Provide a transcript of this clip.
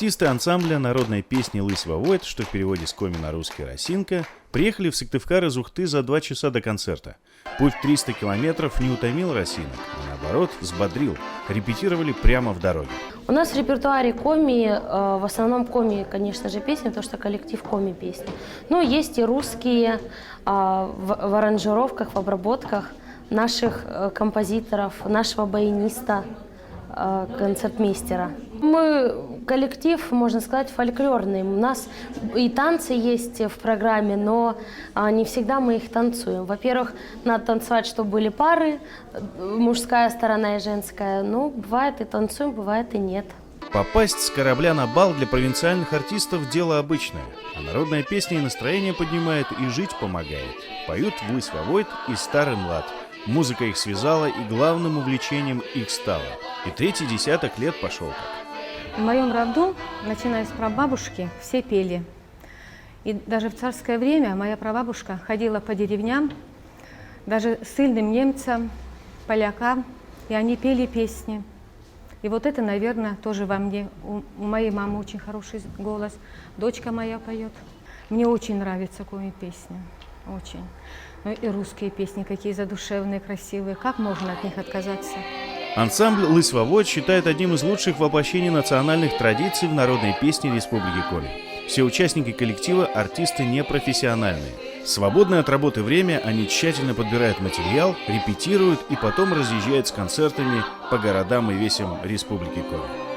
Артисты ансамбля народной песни «Лысь Вовойт», что в переводе с коми на русский «Росинка», приехали в Сыктывкар из Ухты за 2 часа до концерта. Путь в 300 километров не утомил росинок, а наоборот взбодрил. Репетировали прямо в дороге. У нас в репертуаре коми, в основном коми, конечно же, песни, потому что коллектив коми песни. Но есть и русские в аранжировках, в обработках наших композиторов, нашего баяниста, концертмейстера. Мы коллектив, можно сказать, фольклорный. У нас и танцы есть в программе, но не всегда мы их танцуем. Во-первых, надо танцевать, чтобы были пары, мужская сторона и женская. Ну, бывает и танцуем, бывает и нет. Попасть с корабля на бал для провинциальных артистов – дело обычное. А народная песня и настроение поднимает, и жить помогает. Поют в «Лысь Вовойт» и «Старый млад». Музыка их связала, и главным увлечением их стало. И 3-й десяток лет пошел так. В моем роду, начиная с прабабушки, все пели. И даже в царское время моя прабабушка ходила по деревням, даже сильным немцам, полякам, и они пели песни. И вот это, наверное, тоже во мне. У моей мамы очень хороший голос, дочка моя поет. Мне очень нравится коми песня, очень. Ну и русские песни, какие задушевные, красивые. Как можно от них отказаться? Ансамбль «Лысь Вовойт» считает одним из лучших воплощений национальных традиций в народной песне Республики Коми. Все участники коллектива – артисты непрофессиональные. В свободное от работы время они тщательно подбирают материал, репетируют и потом разъезжают с концертами по городам и весям Республики Коми.